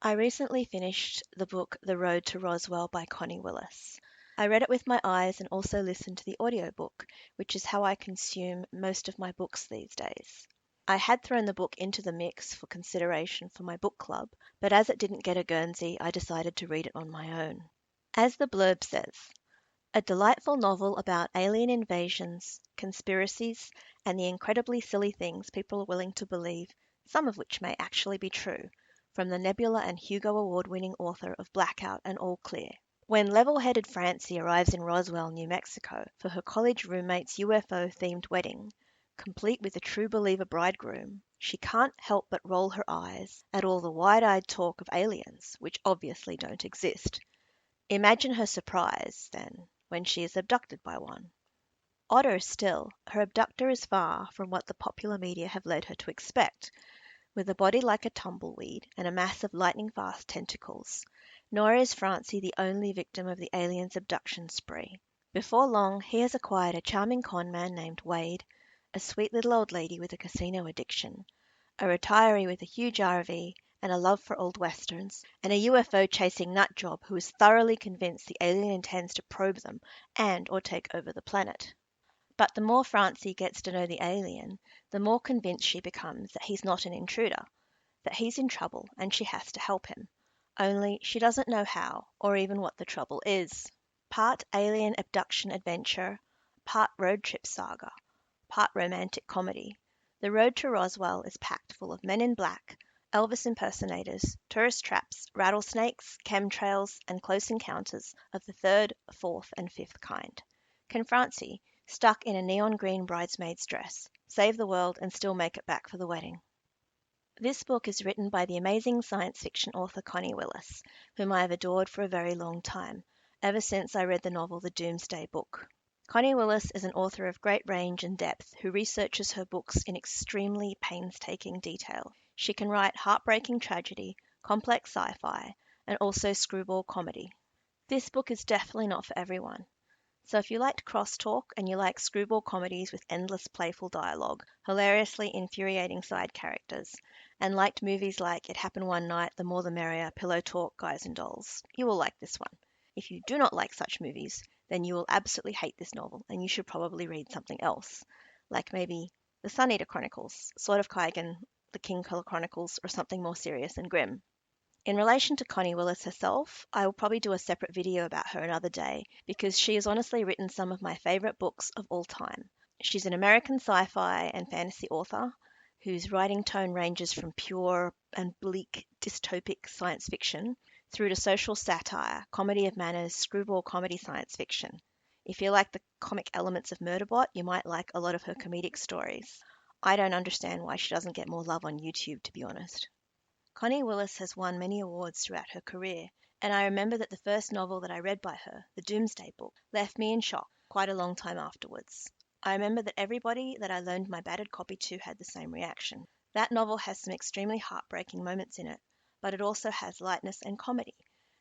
I recently finished the book The Road to Roswell by Connie Willis. I read it with my eyes and also listened to the audiobook, which is how I consume most of my books these days. I had thrown the book into the mix for consideration for my book club, but as it didn't get a Guernsey, I decided to read it on my own. As the blurb says, a delightful novel about alien invasions, conspiracies, and the incredibly silly things people are willing to believe, some of which may actually be true, from the Nebula and Hugo Award-winning author of Blackout and All Clear. When level-headed Francie arrives in Roswell, New Mexico, for her college roommate's UFO-themed wedding, complete with a true believer bridegroom, she can't help but roll her eyes at all the wide-eyed talk of aliens, which obviously don't exist. Imagine her surprise, then, when she is abducted by one. Odder still, her abductor is far from what the popular media have led her to expect. With a body like a tumbleweed and a mass of lightning-fast tentacles, nor is Francie the only victim of the aliens' abduction spree. Before long, he has acquired a charming con-man named Wade, a sweet little old lady with a casino addiction, a retiree with a huge RV and a love for old westerns, and a UFO-chasing nutjob who is thoroughly convinced the alien intends to probe them and or take over the planet. But the more Francie gets to know the alien, the more convinced she becomes that he's not an intruder, that he's in trouble and she has to help him. Only she doesn't know how, or even what the trouble is. Part alien abduction adventure, part road trip saga, part romantic comedy, The Road to Roswell is packed full of men in black, Elvis impersonators, tourist traps, rattlesnakes, chemtrails, and close encounters of the third, fourth, and fifth kind. Can Francie, stuck in a neon green bridesmaid's dress, save the world and still make it back for the wedding? This book is written by the amazing science fiction author Connie Willis, whom I have adored for a very long time, ever since I read the novel The Doomsday Book. Connie Willis is an author of great range and depth who researches her books in extremely painstaking detail. She can write heartbreaking tragedy, complex sci-fi, and also screwball comedy. This book is definitely not for everyone. So if you liked crosstalk and you like screwball comedies with endless playful dialogue, hilariously infuriating side characters, and liked movies like It Happened One Night, The More the Merrier, Pillow Talk, Guys and Dolls, you will like this one. If you do not like such movies, then you will absolutely hate this novel, and you should probably read something else, like maybe The Sun Eater Chronicles, Sword of Kaigan, The King Killer Chronicles, or something more serious and grim. In relation to Connie Willis herself, I will probably do a separate video about her another day because she has honestly written some of my favorite books of all time. She's an American sci-fi and fantasy author whose writing tone ranges from pure and bleak dystopic science fiction through to social satire, comedy of manners, screwball comedy science fiction. If you like the comic elements of Murderbot, you might like a lot of her comedic stories. I don't understand why she doesn't get more love on YouTube, to be honest. Connie Willis has won many awards throughout her career, and I remember that the first novel that I read by her, The Doomsday Book, left me in shock quite a long time afterwards. I remember that everybody that I loaned my battered copy to had the same reaction. That novel has some extremely heartbreaking moments in it, but it also has lightness and comedy,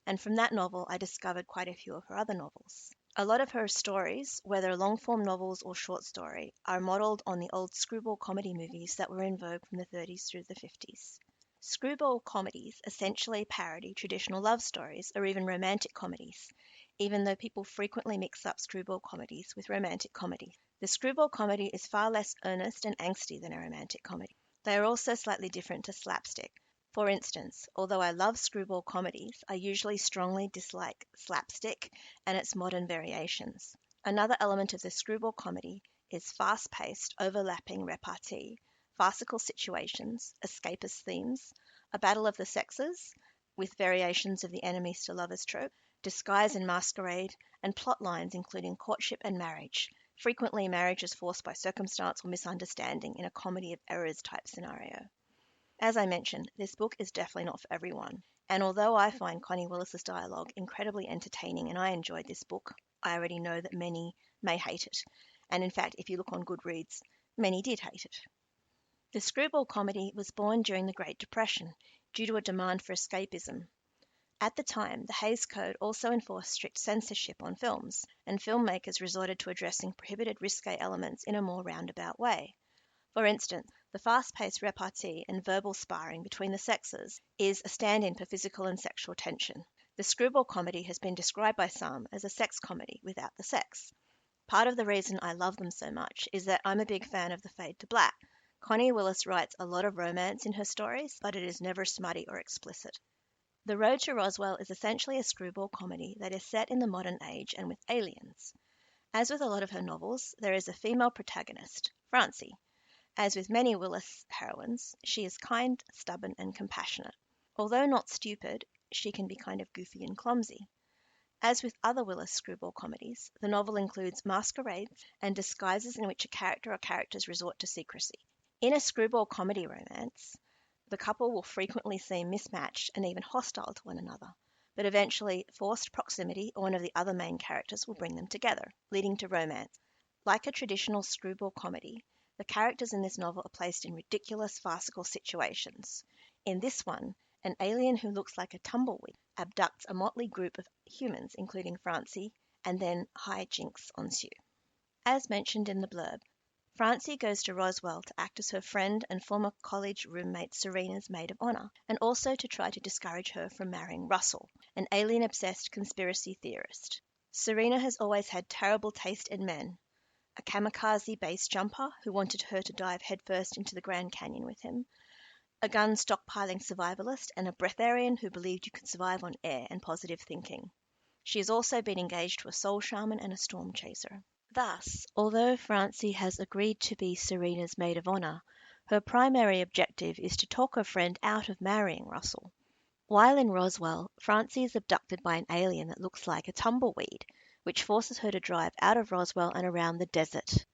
and from that novel I discovered quite a few of her other novels. A lot of her stories, whether long-form novels or short story, are modelled on the old screwball comedy movies that were in vogue from the 30s through the 50s. Screwball comedies essentially parody traditional love stories or even romantic comedies, even though people frequently mix up screwball comedies with romantic comedy. The screwball comedy is far less earnest and angsty than a romantic comedy. They are also slightly different to slapstick. For instance, although I love screwball comedies, I usually strongly dislike slapstick and its modern variations. Another element of the screwball comedy is fast-paced, overlapping repartee, farcical situations, escapist themes, a battle of the sexes, with variations of the enemies to lovers trope, disguise and masquerade, and plot lines including courtship and marriage, frequently marriages forced by circumstance or misunderstanding in a comedy of errors type scenario. As I mentioned, this book is definitely not for everyone, and although I find Connie Willis's dialogue incredibly entertaining and I enjoyed this book, I already know that many may hate it, and in fact, if you look on Goodreads, many did hate it. The screwball comedy was born during the Great Depression due to a demand for escapism. At the time, the Hays Code also enforced strict censorship on films, and filmmakers resorted to addressing prohibited risque elements in a more roundabout way. For instance, the fast-paced repartee and verbal sparring between the sexes is a stand-in for physical and sexual tension. The screwball comedy has been described by some as a sex comedy without the sex. Part of the reason I love them so much is that I'm a big fan of the fade to black. Connie Willis writes a lot of romance in her stories, but it is never smutty or explicit. The Road to Roswell is essentially a screwball comedy that is set in the modern age and with aliens. As with a lot of her novels, there is a female protagonist, Francie. As with many Willis heroines, she is kind, stubborn, and compassionate. Although not stupid, she can be kind of goofy and clumsy. As with other Willis screwball comedies, the novel includes masquerades and disguises in which a character or characters resort to secrecy. In a screwball comedy romance, the couple will frequently seem mismatched and even hostile to one another, but eventually forced proximity or one of the other main characters will bring them together, leading to romance. Like a traditional screwball comedy, the characters in this novel are placed in ridiculous, farcical situations. In this one, an alien who looks like a tumbleweed abducts a motley group of humans, including Francie, and then hijinks ensue. As mentioned in the blurb, Francie goes to Roswell to act as her friend and former college roommate Serena's maid of honor, and also to try to discourage her from marrying Russell, an alien-obsessed conspiracy theorist. Serena has always had terrible taste in men, a kamikaze base jumper who wanted her to dive headfirst into the Grand Canyon with him, a gun stockpiling survivalist, and a breatharian who believed you could survive on air and positive thinking. She has also been engaged to a soul shaman and a storm chaser. Thus, although Francie has agreed to be Serena's maid of honor, her primary objective is to talk her friend out of marrying Russell. While in Roswell, Francie is abducted by an alien that looks like a tumbleweed, which forces her to drive out of Roswell and around the desert.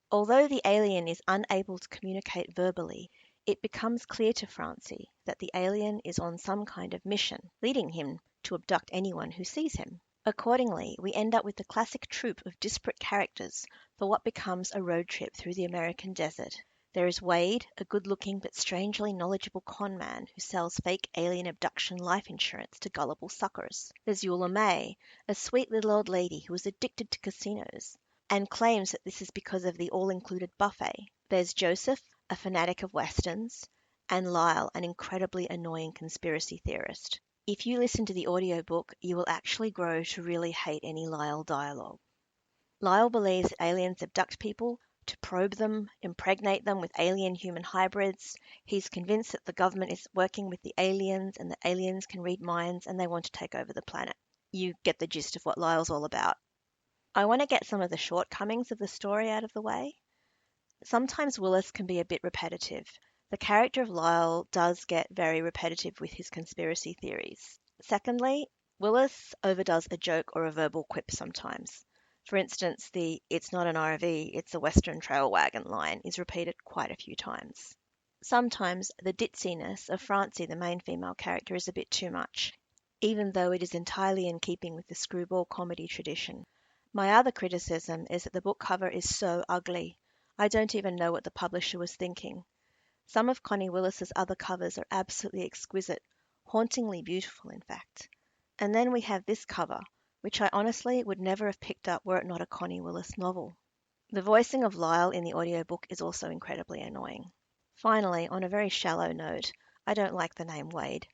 Although the alien is unable to communicate verbally, it becomes clear to Francie that the alien is on some kind of mission, leading him to abduct anyone who sees him. Accordingly, we end up with the classic troupe of disparate characters for what becomes a road trip through the American desert. There is Wade, a good-looking but strangely knowledgeable con man who sells fake alien abduction life insurance to gullible suckers. There's Eula May, a sweet little old lady who is addicted to casinos and claims that this is because of the all-included buffet. There's Joseph, a fanatic of westerns, and Lyle, an incredibly annoying conspiracy theorist. If you listen to the audiobook, you will actually grow to really hate any Lyle dialogue. Lyle believes that aliens abduct people to probe them, impregnate them with alien-human hybrids. He's convinced that the government is working with the aliens and the aliens can read minds and they want to take over the planet. You get the gist of what Lyle's all about. I want to get some of the shortcomings of the story out of the way. Sometimes Willis can be a bit repetitive. The character of Lyle does get very repetitive with his conspiracy theories. Secondly, Willis overdoes a joke or a verbal quip sometimes. For instance, the "it's not an RV, it's a Western trail wagon" line is repeated quite a few times. Sometimes the ditziness of Francie, the main female character, is a bit too much, even though it is entirely in keeping with the screwball comedy tradition. My other criticism is that the book cover is so ugly. I don't even know what the publisher was thinking. Some of Connie Willis's other covers are absolutely exquisite, hauntingly beautiful, in fact. And then we have this cover, which I honestly would never have picked up were it not a Connie Willis novel. The voicing of Lyle in the audiobook is also incredibly annoying. Finally, on a very shallow note, I don't like the name Wade.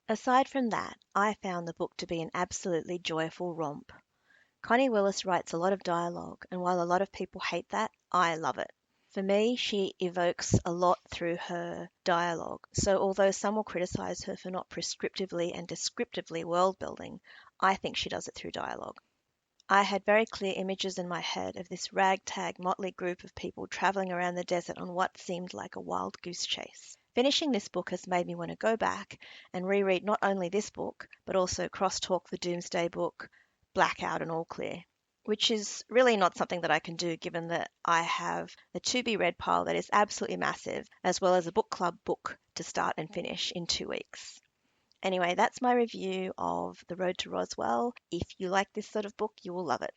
Aside from that, I found the book to be an absolutely joyful romp. Connie Willis writes a lot of dialogue, and while a lot of people hate that, I love it. For me, she evokes a lot through her dialogue, so although some will criticize her for not prescriptively and descriptively world-building, I think she does it through dialogue. I had very clear images in my head of this ragtag motley group of people traveling around the desert on what seemed like a wild goose chase. Finishing this book has made me want to go back and reread not only this book, but also Crosstalk, the Doomsday Book, Blackout, and All Clear, which is really not something that I can do given that I have a to-be-read pile that is absolutely massive, as well as a book club book to start and finish in 2 weeks. Anyway, that's my review of The Road to Roswell. If you like this sort of book, you will love it.